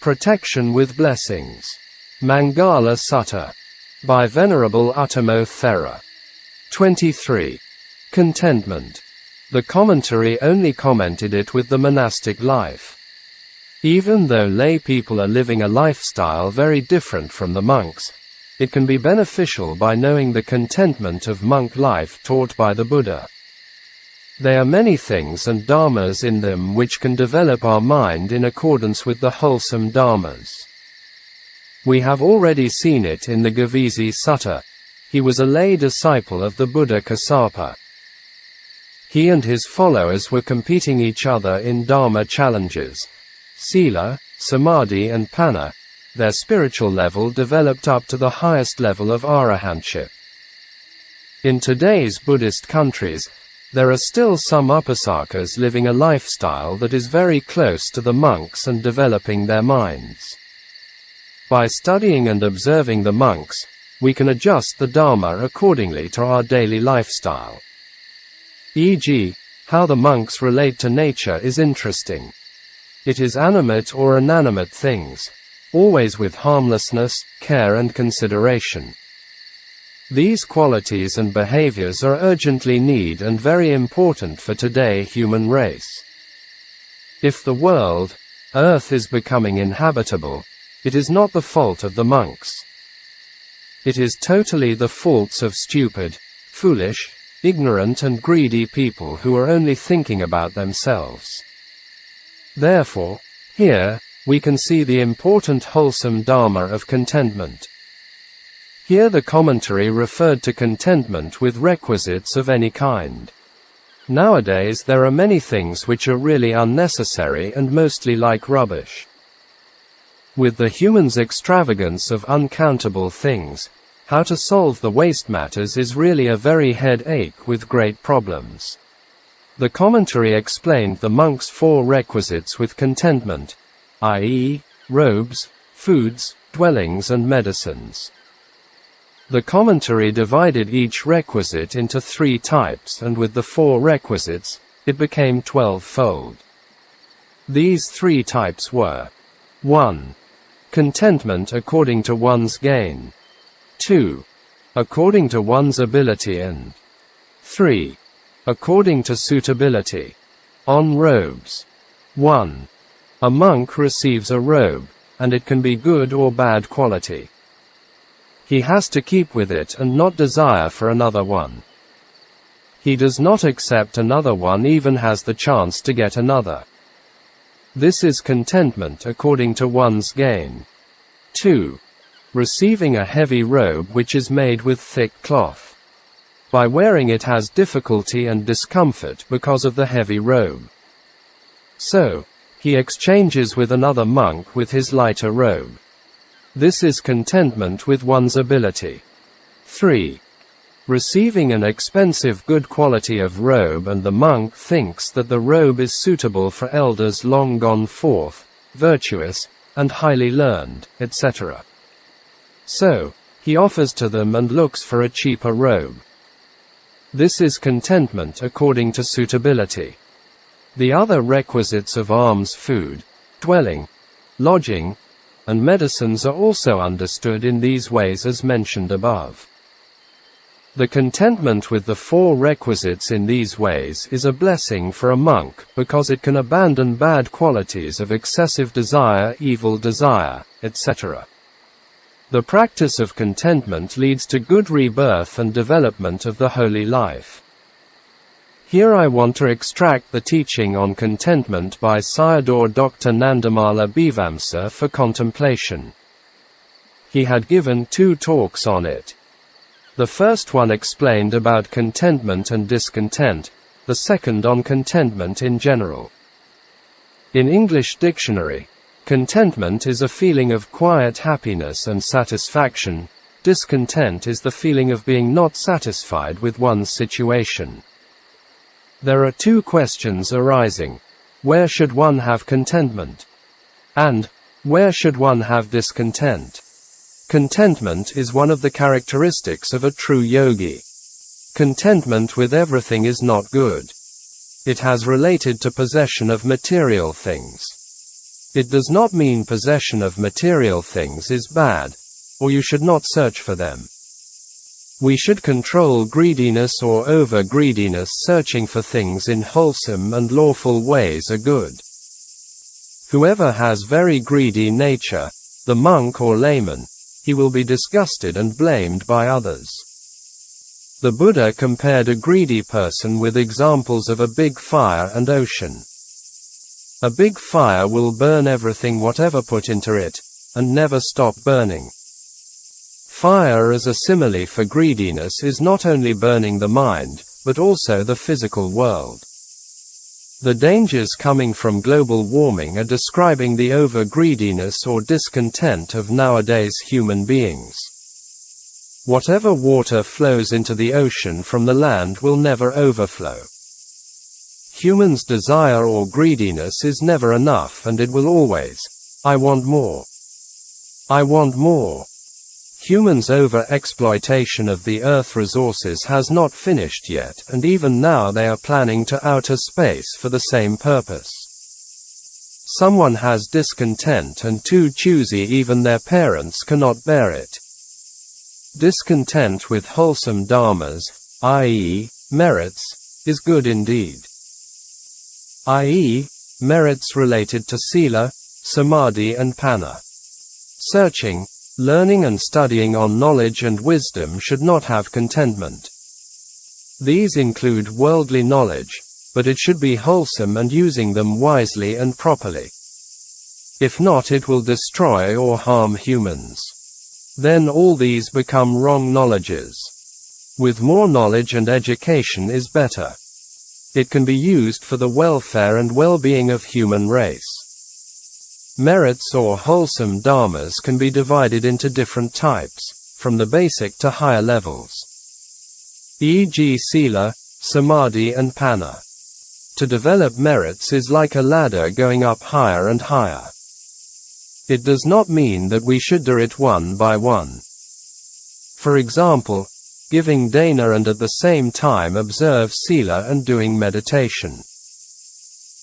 Protection with Blessings. Maṅgala Sutta. By Venerable Uttamo Thera. 23. Contentment. The commentary only commented it with the monastic life. Even though lay people are living a lifestyle very different from the monks, it can be beneficial by knowing the contentment of monk life taught by the Buddha. There are many things and dharmas in them which can develop our mind in accordance with the wholesome dharmas. We have already seen it in the Gavisi Sutta. He was a lay disciple of the Buddha Kassapa. He and his followers were competing each other in dharma challenges. Sila, Samadhi and Panna. Their spiritual level developed up to the highest level of arahantship. In today's Buddhist countries, there are still some upasakas living a lifestyle that is very close to the monks and developing their minds. By studying and observing the monks, we can adjust the Dharma accordingly to our daily lifestyle. E.g., how the monks relate to nature is interesting. It is animate or inanimate things, always with harmlessness, care and consideration. These qualities and behaviors are urgently needed and very important for today's human race. If the world, Earth is becoming inhabitable, it is not the fault of the monks. It is totally the faults of stupid, foolish, ignorant and greedy people who are only thinking about themselves. Therefore, here, we can see the important wholesome Dharma of contentment. Here the commentary referred to contentment with requisites of any kind. Nowadays there are many things which are really unnecessary and mostly like rubbish. With the human's extravagance of uncountable things, how to solve the waste matters is really a very headache with great problems. The commentary explained the monk's 4 requisites with contentment, i.e., robes, foods, dwellings and medicines. The commentary divided each requisite into 3 types and with the 4 requisites, it became 12-fold. These 3 types were 1. Contentment according to one's gain. 2. According to one's ability and 3. According to suitability. On robes. 1. A monk receives a robe, and it can be good or bad quality. He has to keep with it and not desire for another one. He does not accept another one even has the chance to get another. This is contentment according to one's gain. 2. Receiving a heavy robe which is made with thick cloth. By wearing it has difficulty and discomfort because of the heavy robe. So, he exchanges with another monk with his lighter robe. This is contentment with one's ability. 3. Receiving an expensive good quality of robe and the monk thinks that the robe is suitable for elders long gone forth, virtuous, and highly learned, etc. So, he offers to them and looks for a cheaper robe. This is contentment according to suitability. The other requisites of alms, food, dwelling, lodging, and medicines are also understood in these ways as mentioned above. The contentment with the 4 requisites in these ways is a blessing for a monk because it can abandon bad qualities of excessive desire, evil desire, etc. The practice of contentment leads to good rebirth and development of the holy life. Here I want to extract the teaching on contentment by Sayadaw Dr. Nandamala Bhivamsa for contemplation. He had given 2 talks on it. The first one explained about contentment and discontent, the second on contentment in general. In English dictionary, contentment is a feeling of quiet happiness and satisfaction. Discontent is the feeling of being not satisfied with one's situation. There are 2 questions arising. Where should one have contentment? And, where should one have discontent? Contentment is one of the characteristics of a true yogi. Contentment with everything is not good. It has related to possession of material things. It does not mean possession of material things is bad, or you should not search for them. We should control greediness or over-greediness. Searching for things in wholesome and lawful ways are good. Whoever has very greedy nature, the monk or layman, he will be disgusted and blamed by others. The Buddha compared a greedy person with examples of a big fire and ocean. A big fire will burn everything whatever put into it, and never stop burning. Fire as a simile for greediness is not only burning the mind, but also the physical world. The dangers coming from global warming are describing the over-greediness or discontent of nowadays human beings. Whatever water flows into the ocean from the land will never overflow. Humans' desire or greediness is never enough, and it will always, I want more. I want more. Humans' over-exploitation of the Earth resources has not finished yet, and even now they are planning to outer space for the same purpose. Someone has discontent and too choosy even their parents cannot bear it. Discontent with wholesome dharmas, i.e., merits, is good indeed. I.e., merits related to sila, samadhi and panna. Searching, learning and studying on knowledge and wisdom should not have contentment. These include worldly knowledge, but it should be wholesome and using them wisely and properly. If not, it will destroy or harm humans. Then all these become wrong knowledges. With more knowledge and education is better. It can be used for the welfare and well-being of human race. Merits or wholesome dharmas can be divided into different types, from the basic to higher levels. E.g. sila, samadhi and panna. To develop merits is like a ladder going up higher and higher. It does not mean that we should do it one by one. For example, giving dana and at the same time observe sila and doing meditation.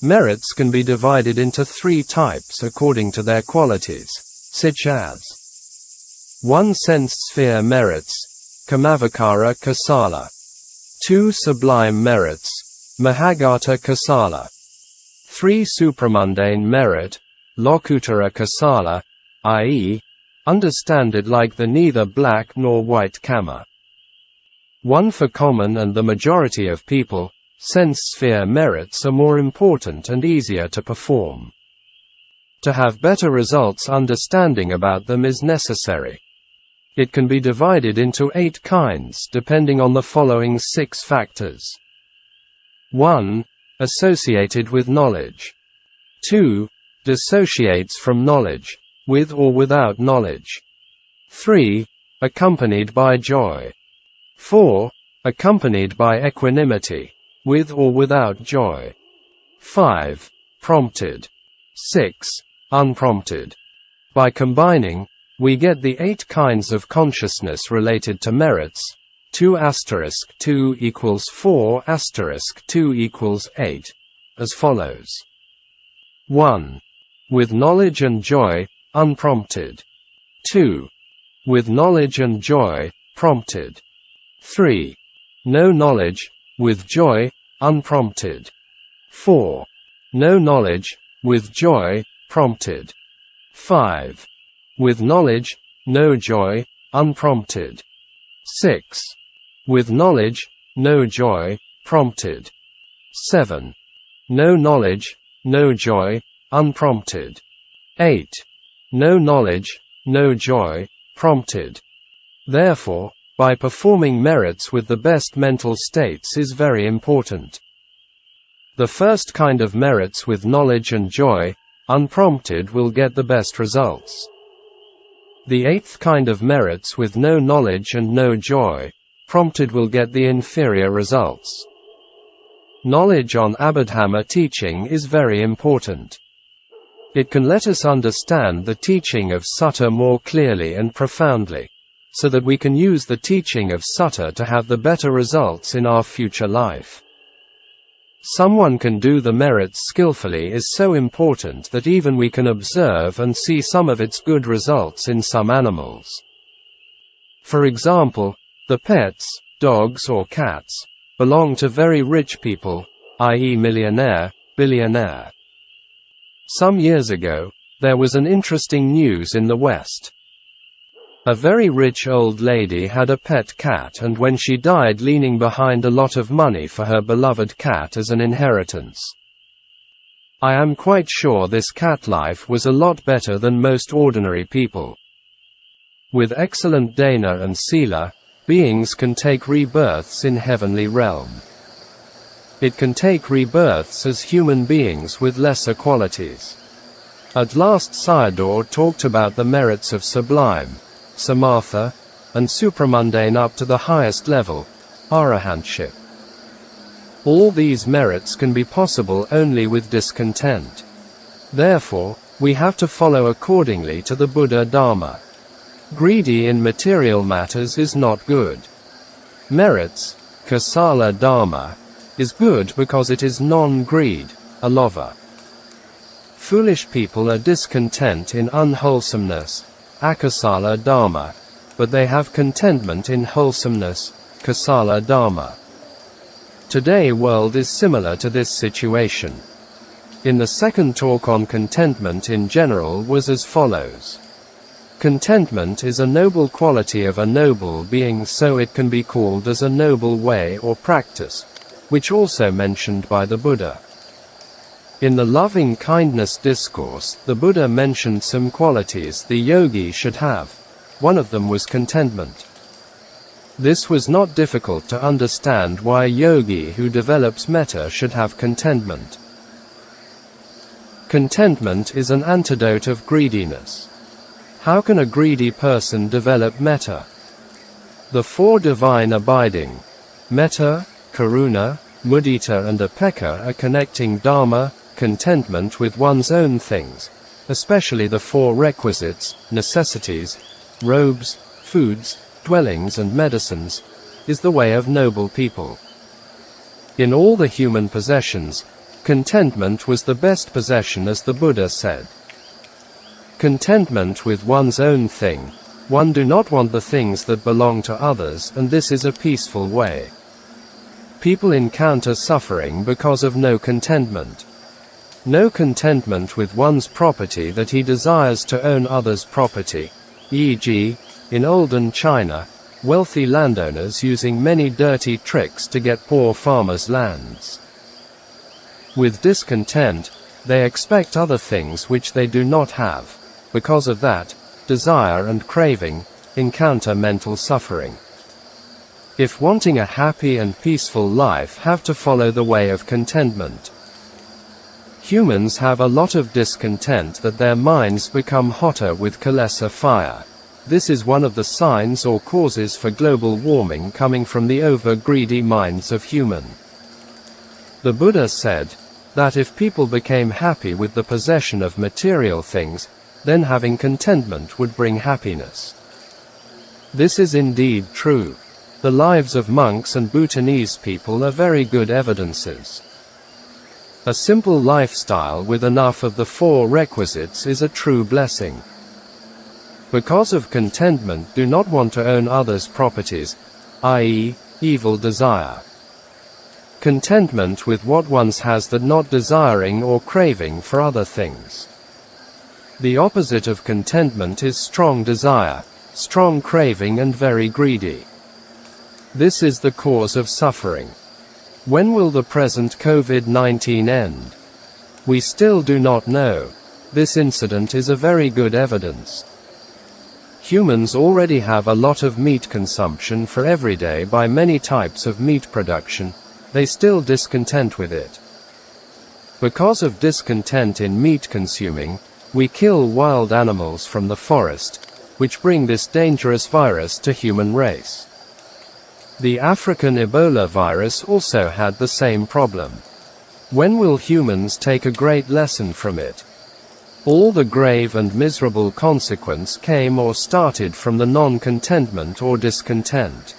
Merits can be divided into 3 types according to their qualities, such as 1. Sense sphere merits, Kamavakara Kasala. 2. Sublime merits, Mahagata Kasala. 3. Supramundane merit, Lokutara Kasala, i.e., understand it like the neither black nor white kama. 1. For common and the majority of people, sense sphere merits are more important and easier to perform. To have better results, understanding about them is necessary. It can be divided into 8 kinds depending on the following 6 factors. 1. Associated with knowledge. 2. Dissociates from knowledge, with or without knowledge. 3. Accompanied by joy. 4. Accompanied by equanimity, with or without joy. 5. Prompted. 6. Unprompted. By combining, we get the 8 kinds of consciousness related to merits. 2 * 2 = 4 * 2 = 8, as follows. 1. With knowledge and joy, unprompted. 2. With knowledge and joy, prompted. 3. No knowledge, with joy, unprompted. 4. No knowledge, with joy, prompted. 5. With knowledge, no joy, unprompted. 6. With knowledge, no joy, prompted. 7. No knowledge, no joy, unprompted. 8. No knowledge, no joy, prompted. Therefore, by performing merits with the best mental states is very important. The first kind of merits with knowledge and joy, unprompted, will get the best results. The 8th kind of merits with no knowledge and no joy, prompted, will get the inferior results. Knowledge on Abhidhamma teaching is very important. It can let us understand the teaching of Sutta more clearly and profoundly, so that we can use the teaching of Sutta to have the better results in our future life. Someone can do the merits skillfully is so important that even we can observe and see some of its good results in some animals. For example, the pets, dogs or cats, belong to very rich people, i.e. millionaire, billionaire. Some years ago, there was an interesting news in the West. A very rich old lady had a pet cat, and when she died leaving behind a lot of money for her beloved cat as an inheritance. I am quite sure this cat life was a lot better than most ordinary people. With excellent dana and sila, beings can take rebirths in heavenly realm. It can take rebirths as human beings with lesser qualities. At last Sayadaw talked about the merits of sublime, samatha, and supramundane up to the highest level, arahantship. All these merits can be possible only with discontent. Therefore, we have to follow accordingly to the Buddha Dharma. Greedy in material matters is not good. Merits, Kusala Dharma, is good because it is non-greed, alova. Foolish people are discontent in unwholesomeness, Akusala Dharma, but they have contentment in wholesomeness, Kusala Dharma. Today's world is similar to this situation. In the second talk on contentment in general was as follows. Contentment is a noble quality of a noble being, so it can be called as a noble way or practice, which also mentioned by the Buddha. In the loving kindness discourse, the Buddha mentioned some qualities the yogi should have. One of them was contentment. This was not difficult to understand why a yogi who develops metta should have contentment. Contentment is an antidote of greediness. How can a greedy person develop metta? The four divine abiding, metta, karuna, mudita and upekkha, are connecting dharma, contentment with one's own things, especially the four requisites, necessities, robes, foods, dwellings and medicines, is the way of noble people. In all the human possessions, contentment was the best possession, as the Buddha said. Contentment with one's own thing, one do not want the things that belong to others, and this is a peaceful way. People encounter suffering because of no contentment. No contentment with one's property that he desires to own others' property, e.g., in olden China, wealthy landowners using many dirty tricks to get poor farmers' lands. With discontent, they expect other things which they do not have. Because of that, desire and craving encounter mental suffering. If wanting a happy and peaceful life, have to follow the way of contentment. Humans have a lot of discontent that their minds become hotter with kilesa fire. This is one of the signs or causes for global warming coming from the over-greedy minds of human. The Buddha said that if people became happy with the possession of material things, then having contentment would bring happiness. This is indeed true. The lives of monks and Bhutanese people are very good evidences. A simple lifestyle with enough of the four requisites is a true blessing. Because of contentment, do not want to own others' properties, i.e., evil desire. Contentment with what one has, that not desiring or craving for other things. The opposite of contentment is strong desire, strong craving and very greedy. This is the cause of suffering. When will the present COVID-19 end? We still do not know. This incident is a very good evidence. Humans already have a lot of meat consumption for every day by many types of meat production. They still discontent with it. Because of discontent in meat consuming, we kill wild animals from the forest, which bring this dangerous virus to human race. The African Ebola virus also had the same problem. When will humans take a great lesson from it? All the grave and miserable consequence came or started from the non-contentment or discontent.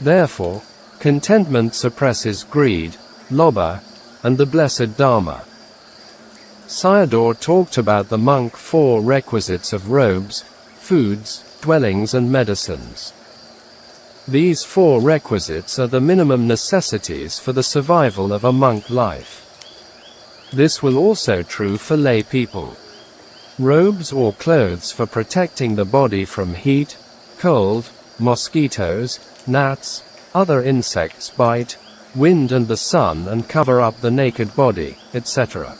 Therefore, contentment suppresses greed, Lobha, and the blessed Dharma. Sayadaw talked about the monk 4 requisites of robes, foods, dwellings and medicines. These 4 requisites are the minimum necessities for the survival of a monk life. This will also true for lay people. Robes or clothes for protecting the body from heat, cold, mosquitoes, gnats, other insects bite, wind and the sun and cover up the naked body, etc.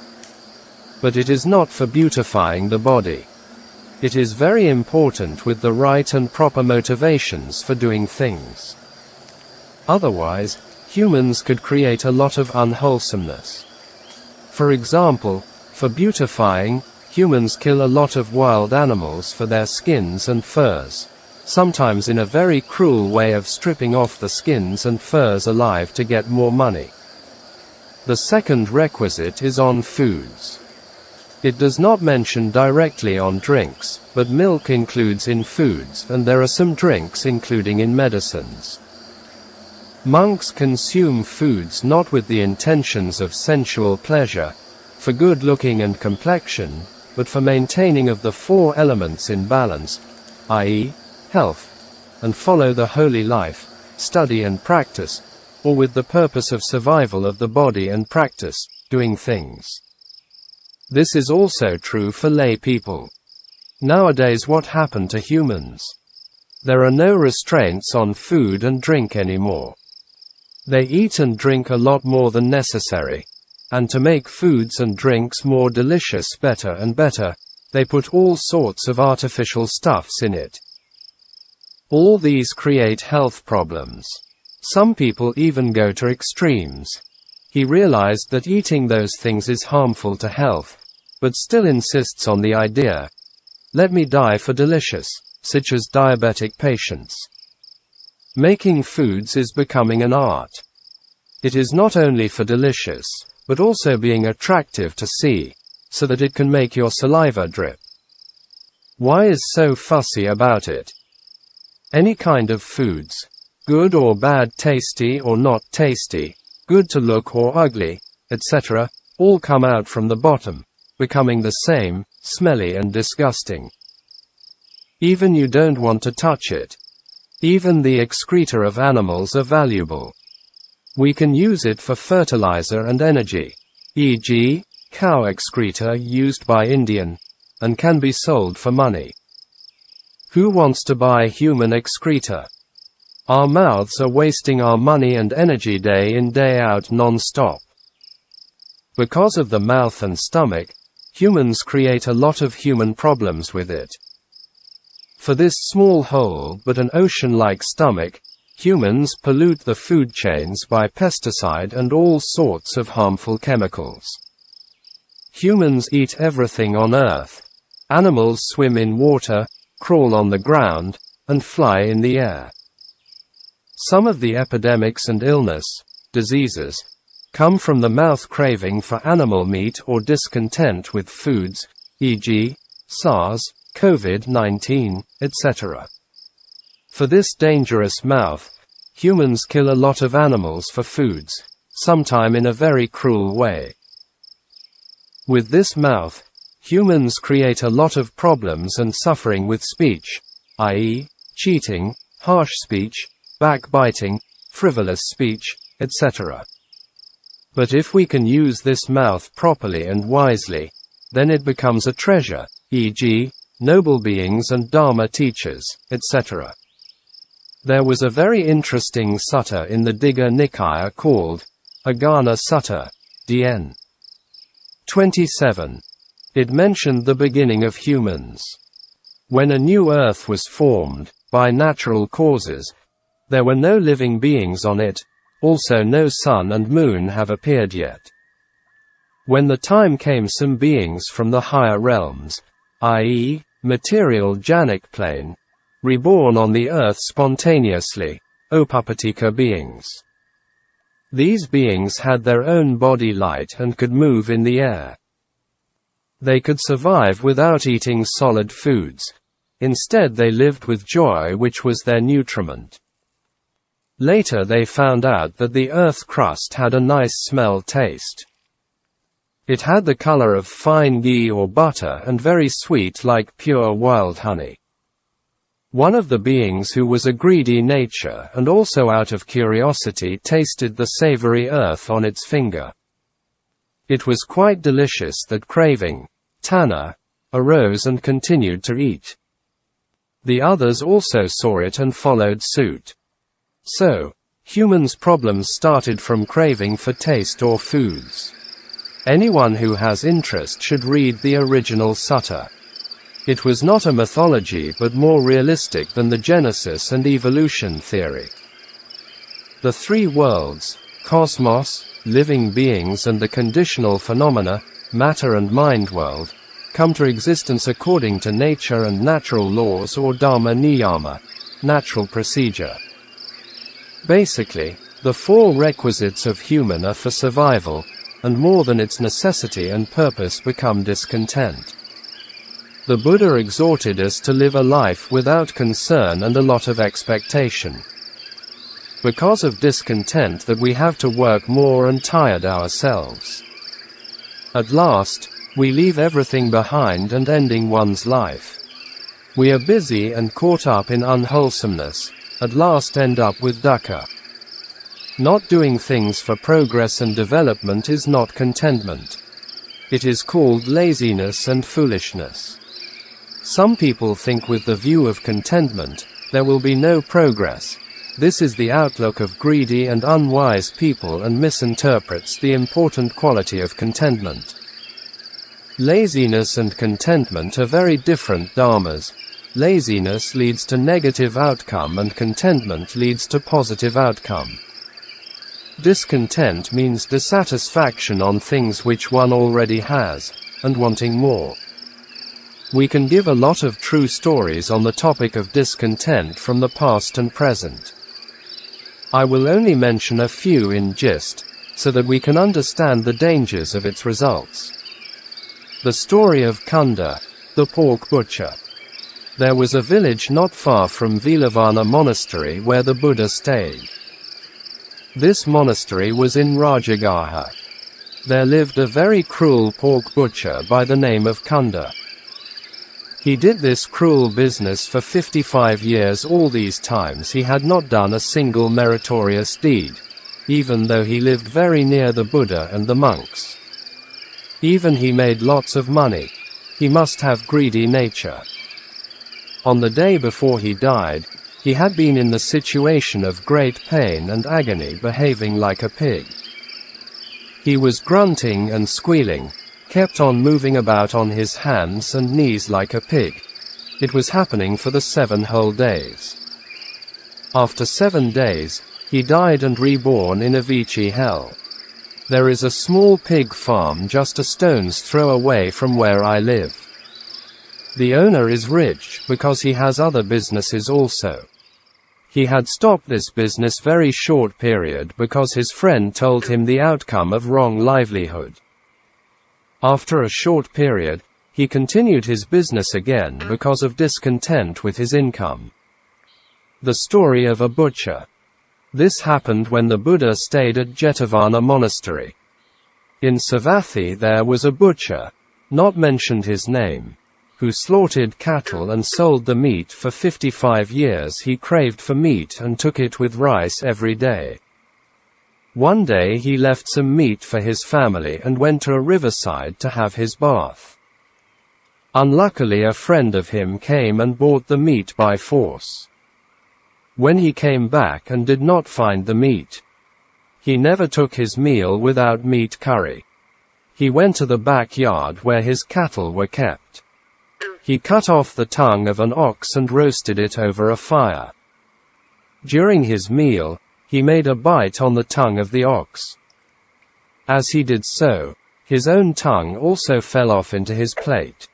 But it is not for beautifying the body. It is very important with the right and proper motivations for doing things. Otherwise, humans could create a lot of unwholesomeness. For example, for beautifying, humans kill a lot of wild animals for their skins and furs, sometimes in a very cruel way of stripping off the skins and furs alive to get more money. The second requisite is on foods. It does not mention directly on drinks, but milk includes in foods and there are some drinks including in medicines. Monks consume foods not with the intentions of sensual pleasure, for good looking and complexion, but for maintaining of the 4 elements in balance, i.e., health, and follow the holy life, study and practice, or with the purpose of survival of the body and practice, doing things. This is also true for lay people. Nowadays what happened to humans? There are no restraints on food and drink anymore. They eat and drink a lot more than necessary. And to make foods and drinks more delicious better and better, they put all sorts of artificial stuffs in it. All these create health problems. Some people even go to extremes. He realized that eating those things is harmful to health, but still insists on the idea, let me die for delicious, such as diabetic patients. Making foods is becoming an art. It is not only for delicious, but also being attractive to see, so that it can make your saliva drip. Why is so fussy about it? Any kind of foods, good or bad, tasty or not tasty, good to look or ugly, etc., all come out from the bottom, becoming the same, smelly and disgusting. Even you don't want to touch it. Even the excreta of animals are valuable. We can use it for fertilizer and energy, e.g., cow excreta used by Indian, and can be sold for money. Who wants to buy human excreta? Our mouths are wasting our money and energy day in day out non-stop. Because of the mouth and stomach, humans create a lot of human problems with it. For this small hole but an ocean-like stomach, humans pollute the food chains by pesticide and all sorts of harmful chemicals. Humans eat everything on earth. Animals swim in water, crawl on the ground, and fly in the air. Some of the epidemics and diseases, come from the mouth craving for animal meat or discontent with foods, e.g., SARS, COVID-19, etc. For this dangerous mouth, humans kill a lot of animals for foods, sometime in a very cruel way. With this mouth, humans create a lot of problems and suffering with speech, i.e., cheating, harsh speech, backbiting, frivolous speech, etc. But if we can use this mouth properly and wisely, then it becomes a treasure, e.g., noble beings and Dharma teachers, etc. There was a very interesting sutta in the Digha Nikaya called Maṅgala Sutta, DN 27. It mentioned the beginning of humans. When a new earth was formed, by natural causes, there were no living beings on it, also no sun and moon have appeared yet. When the time came, some beings from the higher realms, i.e., material jhanic plane, reborn on the earth spontaneously, Upapattika beings. These beings had their own body light and could move in the air. They could survive without eating solid foods. Instead they lived with joy, which was their nutriment. Later they found out that the earth crust had a nice smell taste. It had the color of fine ghee or butter and very sweet like pure wild honey. One of the beings who was a greedy nature and also out of curiosity tasted the savory earth on its finger. It was quite delicious that craving, tanha, arose and continued to eat. The others also saw it and followed suit. So, humans' problems started from craving for taste or foods. Anyone who has interest should read the original sutta. It was not a mythology but more realistic than the Genesis and evolution theory. The three worlds, cosmos, living beings and the conditional phenomena, matter and mind world, come to existence according to nature and natural laws or dharma niyama, natural procedure. Basically, the four requisites of human are for survival, and more than its necessity and purpose become discontent. The Buddha exhorted us to live a life without concern and a lot of expectation. Because of discontent that we have to work more and tired ourselves. At last, we leave everything behind and ending one's life. We are busy and caught up in unwholesomeness, at last end up with dukkha. Not doing things for progress and development is not contentment. It is called laziness and foolishness. Some people think with the view of contentment, there will be no progress. This is the outlook of greedy and unwise people and misinterprets the important quality of contentment. Laziness and contentment are very different dharmas. Laziness leads to negative outcome and contentment leads to positive outcome. Discontent means dissatisfaction on things which one already has, and wanting more. We can give a lot of true stories on the topic of discontent from the past and present. I will only mention a few in gist, so that we can understand the dangers of its results. The story of Kunda, the pork butcher. There was a village not far from Velavana Monastery where the Buddha stayed. This monastery was in Rajagaha. There lived a very cruel pork butcher by the name of Kunda. He did this cruel business for 55 years. All these times he had not done a single meritorious deed, even though he lived very near the Buddha and the monks. Even he made lots of money. He must have greedy nature. On the day before he died, he had been in the situation of great pain and agony, behaving like a pig. He was grunting and squealing, kept on moving about on his hands and knees like a pig. It was happening for the 7 whole days. After 7 days, he died and reborn in Avicii hell. There is a small pig farm just a stone's throw away from where I live. The owner is rich because he has other businesses also. He had stopped this business very short period because his friend told him the outcome of wrong livelihood. After a short period, he continued his business again because of discontent with his income. The story of a butcher. This happened when the Buddha stayed at Jetavana Monastery. In Savatthi there was a butcher, not mentioned his name, who slaughtered cattle and sold the meat for 55 years. He craved for meat and took it with rice every day. One day he left some meat for his family and went to a riverside to have his bath. Unluckily a friend of him came and bought the meat by force. When he came back and did not find the meat, he never took his meal without meat curry. He went to the backyard where his cattle were kept. He cut off the tongue of an ox and roasted it over a fire. During his meal, he made a bite on the tongue of the ox. As he did so, his own tongue also fell off into his plate.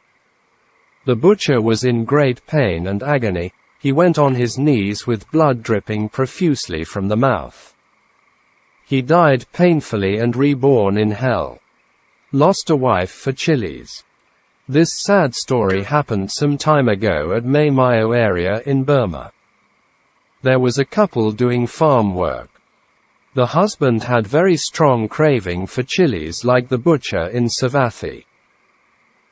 The butcher was in great pain and agony. He went on his knees with blood dripping profusely from the mouth. He died painfully and reborn in hell. Lost a wife for chilies. This sad story happened some time ago at Mae Mayo area in Burma. There was a couple doing farm work. The husband had very strong craving for chilies like the butcher in Savatthi.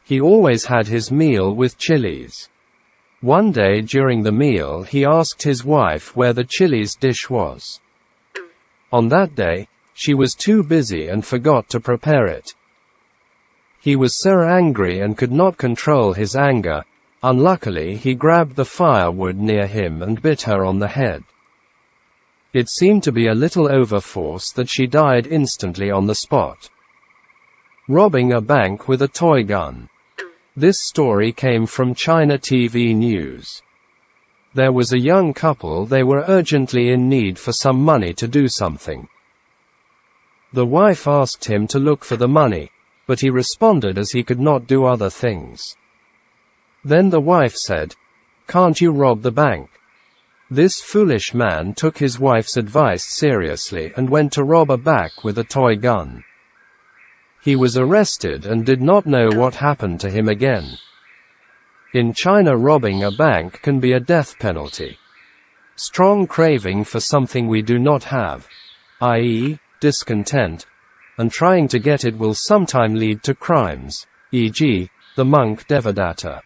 He always had his meal with chilies. One day during the meal he asked his wife where the chilies dish was. On that day, she was too busy and forgot to prepare it. He was so angry and could not control his anger. Unluckily, he grabbed the firewood near him and bit her on the head. It seemed to be a little overforce that she died instantly on the spot. Robbing a bank with a toy gun. This story came from China TV News. There was a young couple. They were urgently in need for some money to do something. The wife asked him to look for the money, but he responded as he could not do other things. Then the wife said, "Can't you rob the bank?" This foolish man took his wife's advice seriously and went to rob a bank with a toy gun. He was arrested and did not know what happened to him again. In China, robbing a bank can be a death penalty. Strong craving for something we do not have, i.e., discontent, and trying to get it will sometime lead to crimes, e.g., the monk Devadatta.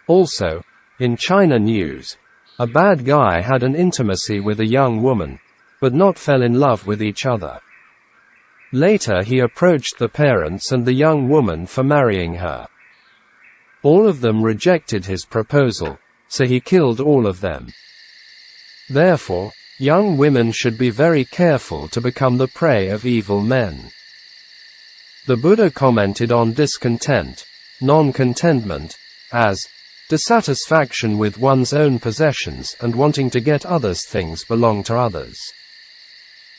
Also, in China news, a bad guy had an intimacy with a young woman, but not fell in love with each other. Later he approached the parents and the young woman for marrying her. All of them rejected his proposal, so he killed all of them. Therefore, young women should be very careful to become the prey of evil men. The Buddha commented on discontent, non-contentment, as dissatisfaction with one's own possessions and wanting to get others' things belong to others.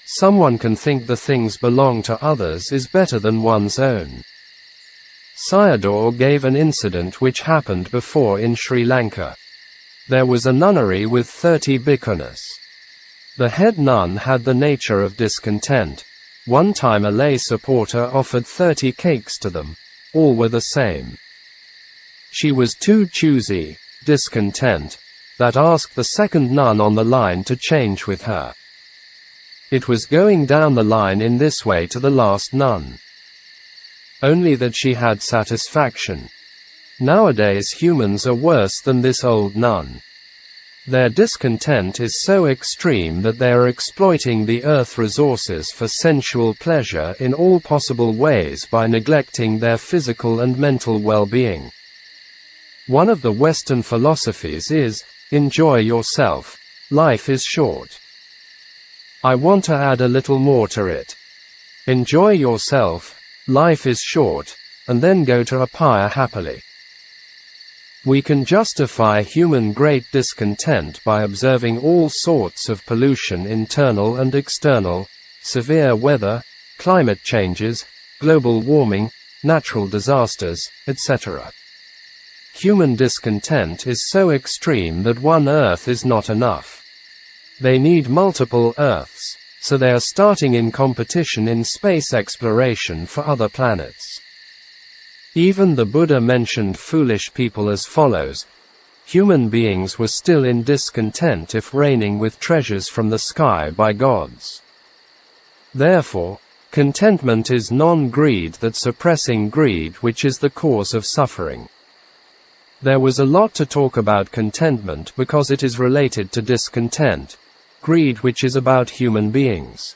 Someone can think the things belong to others is better than one's own. Sayadaw gave an incident which happened before in Sri Lanka. There was a nunnery with 30 bhikkhunis. The head nun had the nature of discontent. One time a lay supporter offered 30 cakes to them. All were the same. She was too choosy, discontent, that asked the second nun on the line to change with her. It was going down the line in this way to the last nun. Only that she had satisfaction. Nowadays humans are worse than this old nun. Their discontent is so extreme that they are exploiting the earth resources for sensual pleasure in all possible ways by neglecting their physical and mental well-being. One of the Western philosophies is, enjoy yourself, life is short. I want to add a little more to it. Enjoy yourself, life is short, and then go to a pyre happily. We can justify human great discontent by observing all sorts of pollution, internal and external, severe weather, climate changes, global warming, natural disasters, etc. Human discontent is so extreme that one Earth is not enough. They need multiple Earths, so they are starting in competition in space exploration for other planets. Even the Buddha mentioned foolish people as follows: human beings were still in discontent if reigning with treasures from the sky by gods. Therefore, contentment is non-greed, that suppressing greed which is the cause of suffering. There was a lot to talk about contentment because it is related to discontent, greed which is about human beings.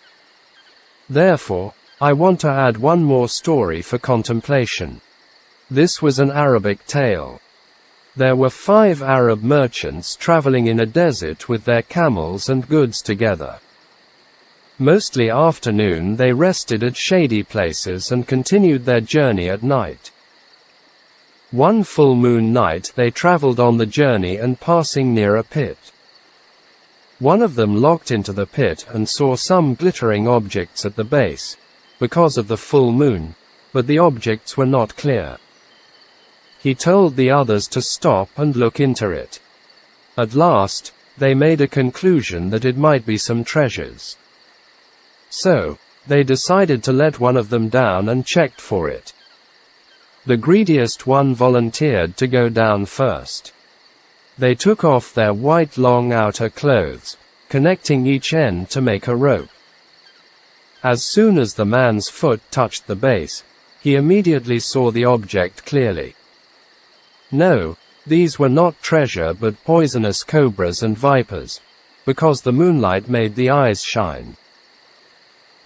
Therefore, I want to add one more story for contemplation. This was an Arabic tale. There were 5 Arab merchants traveling in a desert with their camels and goods together. Mostly afternoon they rested at shady places and continued their journey at night. One full moon night they traveled on the journey and passing near a pit. One of them looked into the pit and saw some glittering objects at the base, because of the full moon, but the objects were not clear. He told the others to stop and look into it. At last, they made a conclusion that it might be some treasures. So, they decided to let one of them down and checked for it. The greediest one volunteered to go down first. They took off their white long outer clothes, connecting each end to make a rope. As soon as the man's foot touched the base, he immediately saw the object clearly. No, these were not treasure but poisonous cobras and vipers, because the moonlight made the eyes shine.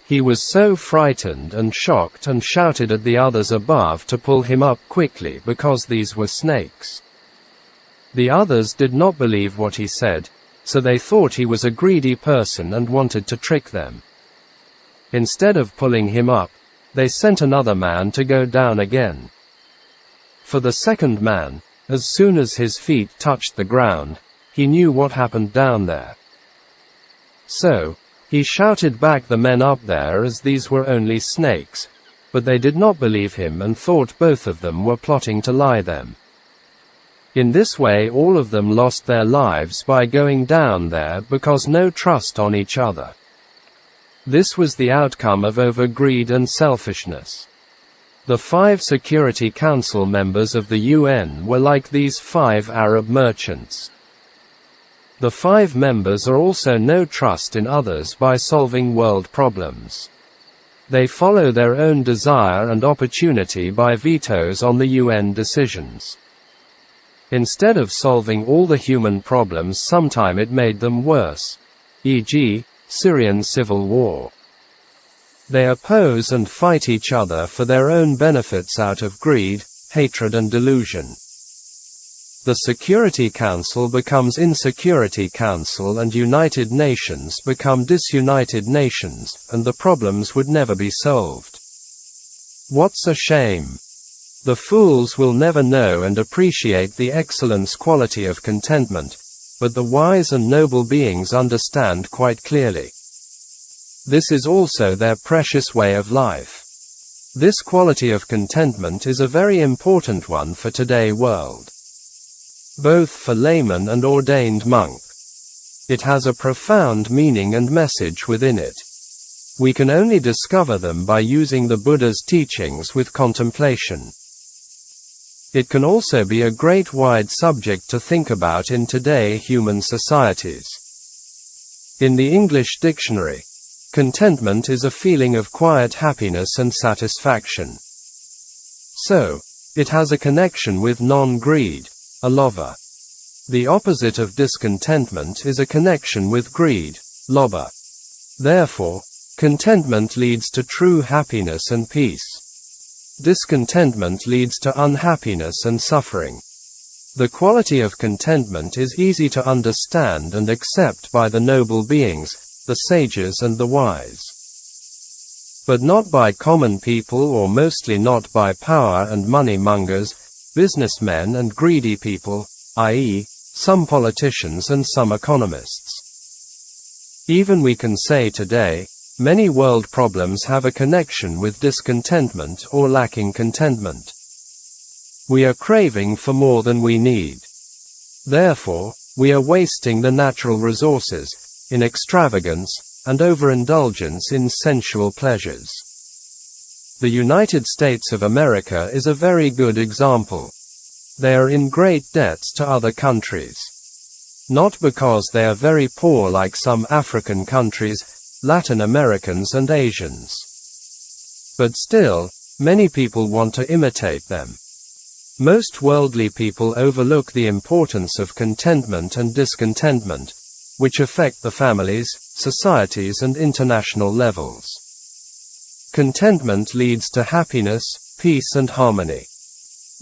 He was so frightened and shocked and shouted at the others above to pull him up quickly because these were snakes. The others did not believe what he said, so they thought he was a greedy person and wanted to trick them. Instead of pulling him up, they sent another man to go down again. For the second man, as soon as his feet touched the ground, he knew what happened down there. So, he shouted back the men up there as these were only snakes, but they did not believe him and thought both of them were plotting to lie them. In this way all of them lost their lives by going down there because no trust on each other. This was the outcome of over-greed and selfishness. The 5 Security Council members of the UN were like these 5 Arab merchants. The 5 members are also no trust in others by solving world problems. They follow their own desire and opportunity by vetoes on the UN decisions. Instead of solving all the human problems, sometime it made them worse, e.g., Syrian civil war. They oppose and fight each other for their own benefits out of greed, hatred and delusion. The Security Council becomes Insecurity Council and United Nations become Disunited Nations, and the problems would never be solved. What's a shame? The fools will never know and appreciate the excellence quality of contentment, but the wise and noble beings understand quite clearly. This is also their precious way of life. This quality of contentment is a very important one for today's world. Both for layman and ordained monk. It has a profound meaning and message within it. We can only discover them by using the Buddha's teachings with contemplation. It can also be a great wide subject to think about in today's human societies. In the English dictionary, contentment is a feeling of quiet happiness and satisfaction. So, it has a connection with non-greed, alobha. The opposite of discontentment is a connection with greed, lobha. Therefore, contentment leads to true happiness and peace. Discontentment leads to unhappiness and suffering. The quality of contentment is easy to understand and accept by the noble beings, the sages and the wise. But not by common people, or mostly not by power and money mongers, businessmen and greedy people, i.e., some politicians and some economists. Even we can say today, many world problems have a connection with discontentment or lacking contentment. We are craving for more than we need. Therefore, we are wasting the natural resources, in extravagance, and overindulgence in sensual pleasures. The United States of America is a very good example. They are in great debts to other countries. Not because they are very poor like some African countries, Latin Americans and Asians. But still, many people want to imitate them. Most worldly people overlook the importance of contentment and discontentment, which affect the families, societies and international levels. Contentment leads to happiness, peace and harmony.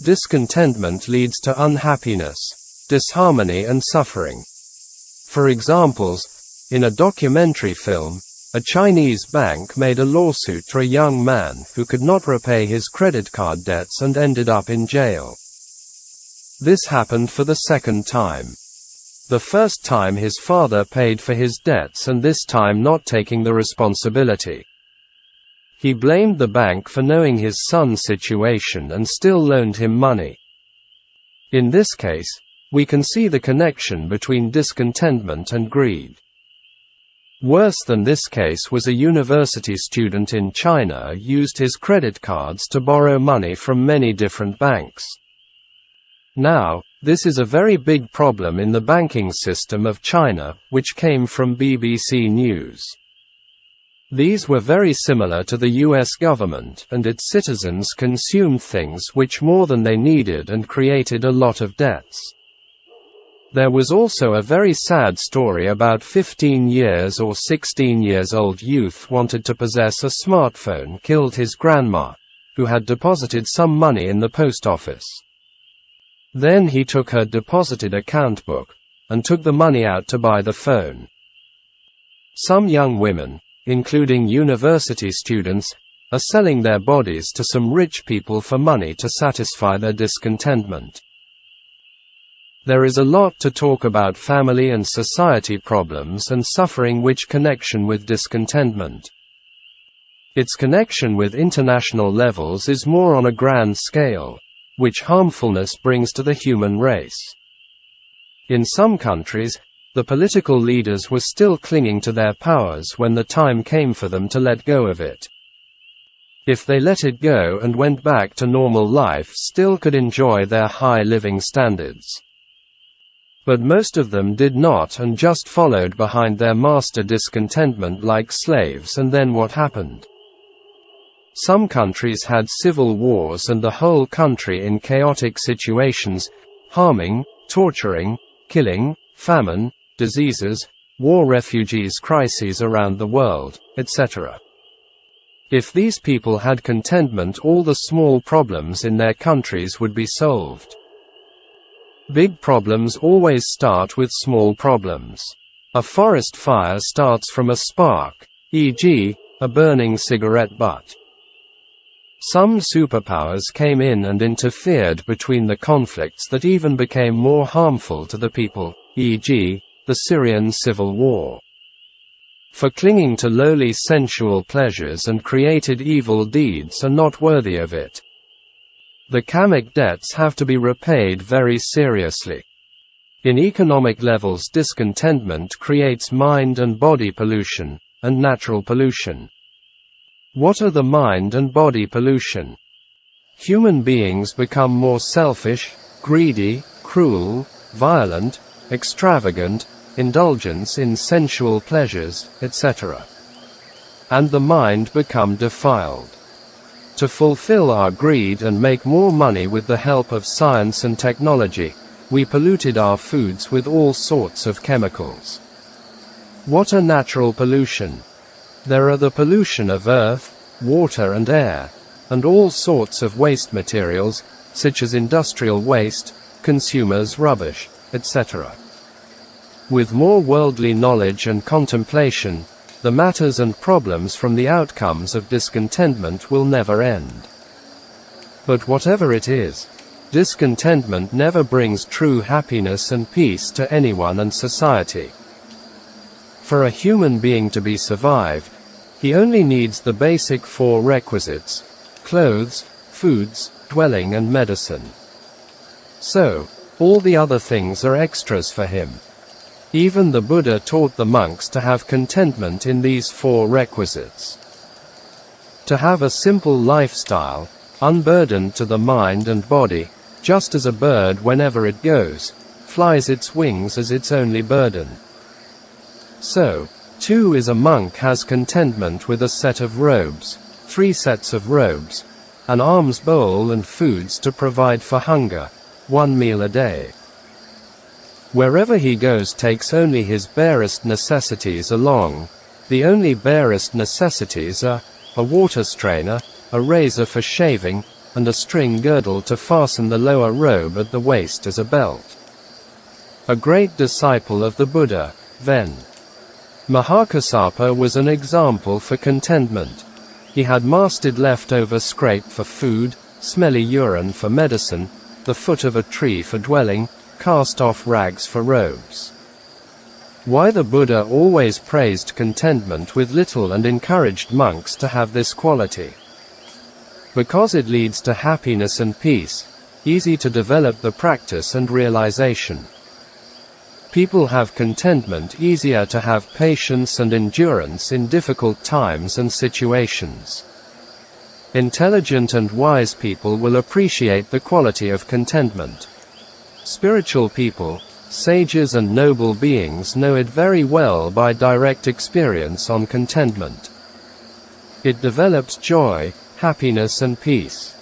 Discontentment leads to unhappiness, disharmony and suffering. For examples, in a documentary film, a Chinese bank made a lawsuit to a young man who could not repay his credit card debts and ended up in jail. This happened for the second time. The first time his father paid for his debts, and this time not taking the responsibility. He blamed the bank for knowing his son's situation and still loaned him money. In this case, we can see the connection between discontentment and greed. Worse than this case was a university student in China used his credit cards to borrow money from many different banks. Now, this is a very big problem in the banking system of China, which came from BBC News. These were very similar to the US government, and its citizens consumed things which more than they needed and created a lot of debts. There was also a very sad story about 15 years or 16 years old youth wanted to possess a smartphone, killed his grandma, who had deposited some money in the post office. Then he took her deposited account book, and took the money out to buy the phone. Some young women, including university students, are selling their bodies to some rich people for money to satisfy their discontentment. There is a lot to talk about family and society problems and suffering which connection with discontentment. Its connection with international levels is more on a grand scale, which harmfulness brings to the human race. In some countries, the political leaders were still clinging to their powers when the time came for them to let go of it. If they let it go and went back to normal life, still could enjoy their high living standards. But most of them did not and just followed behind their master discontentment like slaves, and then what happened? Some countries had civil wars and the whole country in chaotic situations, harming, torturing, killing, famine, diseases, war, refugees, crises around the world, etc. If these people had contentment, all the small problems in their countries would be solved. Big problems always start with small problems. A forest fire starts from a spark, e.g., a burning cigarette butt. Some superpowers came in and interfered between the conflicts that even became more harmful to the people, e.g., the Syrian civil war. For clinging to lowly sensual pleasures and created evil deeds are not worthy of it. The karmic debts have to be repaid very seriously. In economic levels, discontentment creates mind and body pollution, and natural pollution. What are the mind and body pollution? Human beings become more selfish, greedy, cruel, violent, extravagant, indulgence in sensual pleasures, etc. And the mind become defiled. To fulfill our greed and make more money with the help of science and technology, we polluted our foods with all sorts of chemicals. What are natural pollution? There are the pollution of earth, water and air, and all sorts of waste materials, such as industrial waste, consumers' rubbish, etc. With more worldly knowledge and contemplation, the matters and problems from the outcomes of discontentment will never end. But whatever it is, discontentment never brings true happiness and peace to anyone and society. For a human being to be survived, he only needs the basic 4 requisites: clothes, foods, dwelling and medicine. So, all the other things are extras for him. Even the Buddha taught the monks to have contentment in these 4 requisites. To have a simple lifestyle, unburdened to the mind and body, just as a bird whenever it goes, flies its wings as its only burden. So, too is a monk has contentment with a set of robes, 3 sets of robes, an alms bowl and foods to provide for hunger, 1 meal a day. Wherever he goes takes only his barest necessities along. The only barest necessities are a water strainer, a razor for shaving, and a string girdle to fasten the lower robe at the waist as a belt. A great disciple of the Buddha, Ven. Mahakassapa, was an example for contentment. He had mastered leftover scrape for food, smelly urine for medicine, the foot of a tree for dwelling, cast-off rags for robes. Why the Buddha always praised contentment with little and encouraged monks to have this quality? Because it leads to happiness and peace, easy to develop the practice and realization. People have contentment easier to have patience and endurance in difficult times and situations. Intelligent and wise people will appreciate the quality of contentment. Spiritual people, sages and noble beings know it very well by direct experience on contentment. It develops joy, happiness and peace.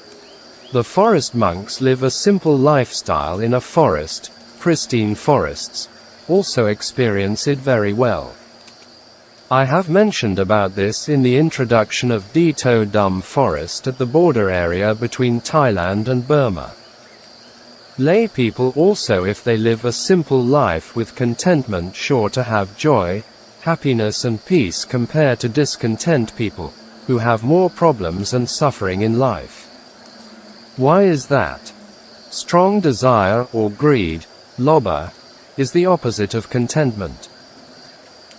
The forest monks live a simple lifestyle in a forest, pristine forests, also experience it very well. I have mentioned about this in the introduction of Dito Dum Forest at the border area between Thailand and Burma. Lay people also, if they live a simple life with contentment, sure to have joy, happiness and peace compared to discontent people, who have more problems and suffering in life. Why is that? Strong desire or greed, lobha, is the opposite of contentment.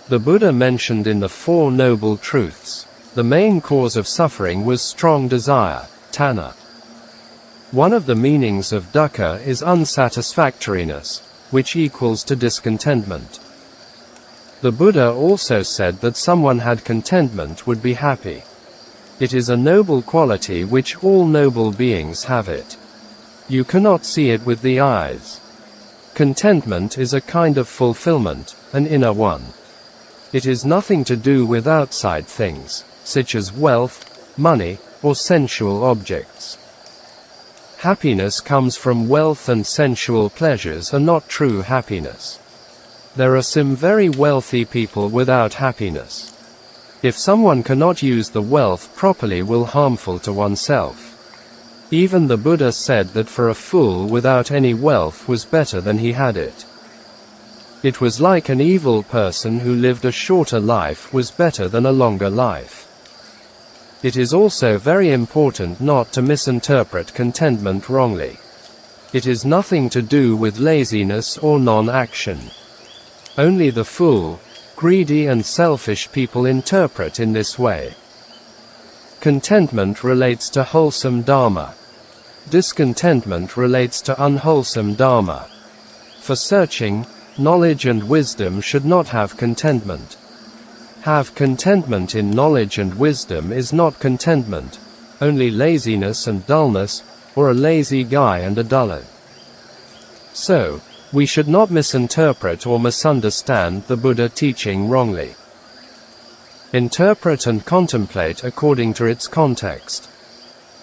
The Buddha mentioned in the Four Noble Truths, the main cause of suffering was strong desire, tanha. One of the meanings of dukkha is unsatisfactoriness, which equals to discontentment. The Buddha also said that someone had contentment would be happy. It is a noble quality which all noble beings have it. You cannot see it with the eyes. Contentment is a kind of fulfillment, an inner one. It is nothing to do with outside things, such as wealth, money, or sensual objects. Happiness comes from wealth, and sensual pleasures are not true happiness. There are some very wealthy people without happiness. If someone cannot use the wealth properly, will harmful to oneself. Even the Buddha said that for a fool without any wealth was better than he had it. It was like an evil person who lived a shorter life was better than a longer life. It is also very important not to misinterpret contentment wrongly. It is nothing to do with laziness or non-action. Only the fool, greedy and selfish people interpret in this way. Contentment relates to wholesome dharma. Discontentment relates to unwholesome dharma. For searching, knowledge and wisdom should not have contentment. Have contentment in knowledge and wisdom is not contentment, only laziness and dullness, or a lazy guy and a dullard. So, we should not misinterpret or misunderstand the Buddha teaching wrongly. Interpret and contemplate according to its context.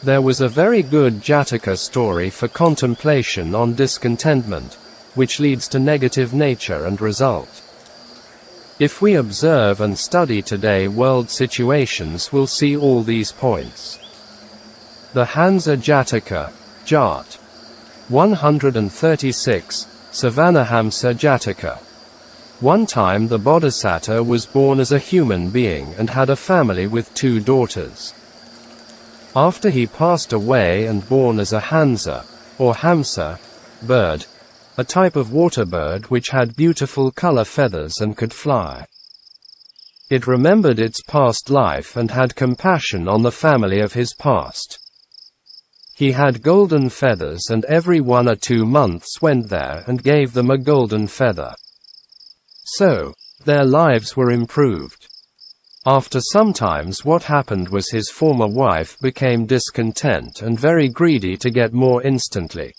There was a very good Jataka story for contemplation on discontentment, which leads to negative nature and result. If we observe and study today world situations, we'll see all these points. The Hansa Jataka, Jat. 136, Savanahamsa Jataka. One time the Bodhisattva was born as a human being and had a family with 2 daughters. After he passed away and born as a Hansa, or Hamsa, bird, a type of water bird which had beautiful color feathers and could fly. It remembered its past life and had compassion on the family of his past. He had golden feathers, and every 1 or 2 months went there and gave them a golden feather. So, their lives were improved. After some times, what happened was his former wife became discontent and very greedy to get more instantly.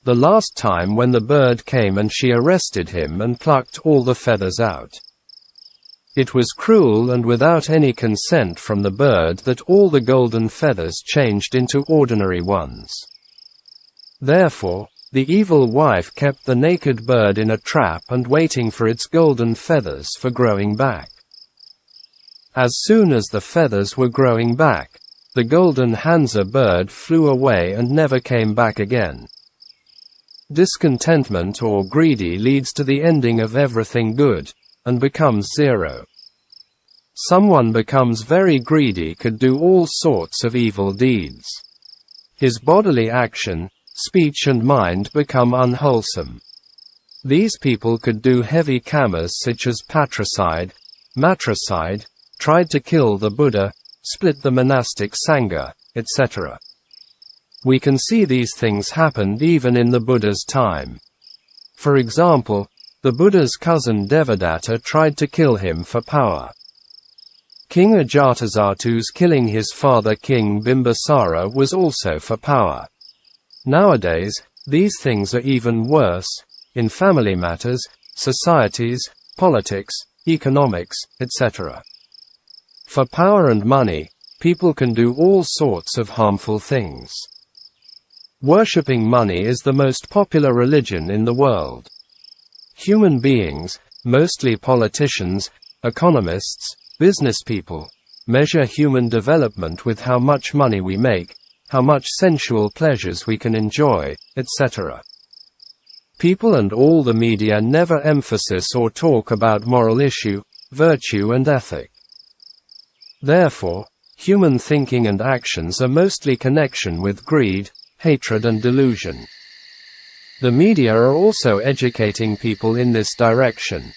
The last time when the bird came, and she arrested him and plucked all the feathers out. It was cruel and without any consent from the bird that all the golden feathers changed into ordinary ones. Therefore, the evil wife kept the naked bird in a trap and waiting for its golden feathers for growing back. As soon as the feathers were growing back, the golden Hansa bird flew away and never came back again. Discontentment or greedy leads to the ending of everything good, and becomes zero. Someone becomes very greedy could do all sorts of evil deeds. His bodily action, speech and mind become unwholesome. These people could do heavy kamas such as patricide, matricide, tried to kill the Buddha, split the monastic sangha, etc. We can see these things happened even in the Buddha's time. For example, the Buddha's cousin Devadatta tried to kill him for power. King Ajatasattu's killing his father King Bimbisara was also for power. Nowadays, These things are even worse in family matters, societies, politics, economics, etc. For power and money, people can do all sorts of harmful things. Worshipping money is the most popular religion in the world. Human beings, mostly politicians, economists, business people, measure human development with how much money we make, how much sensual pleasures we can enjoy, etc. People and all the media never emphasize or talk about moral issue, virtue and ethic. Therefore, human thinking and actions are mostly connection with greed, hatred and delusion. The media are also educating people in this direction.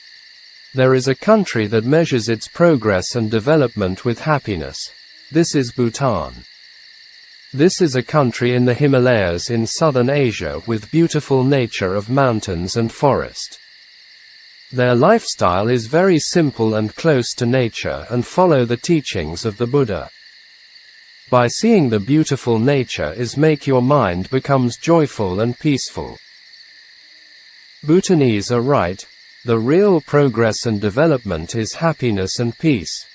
There is a country that measures its progress and development with happiness. This is Bhutan. This is a country in the Himalayas in southern Asia with beautiful nature of mountains and forest. Their lifestyle is very simple and close to nature and follow the teachings of the Buddha. By seeing the beautiful nature is make your mind becomes joyful and peaceful. Bhutanese are right. The real progress and development is happiness and peace.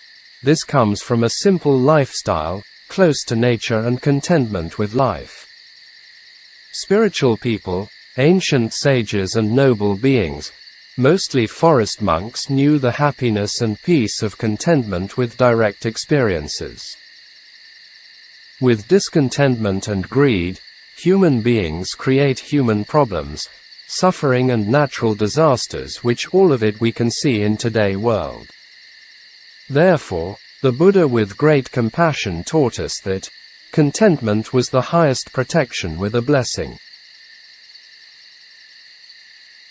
This comes from a simple lifestyle, close to nature and contentment with life. Spiritual people, ancient sages and noble beings, mostly forest monks, knew the happiness and peace of contentment with direct experiences. With discontentment and greed, human beings create human problems, suffering and natural disasters, which all of it we can see in today's world. Therefore, the Buddha with great compassion taught us that contentment was the highest protection with a blessing.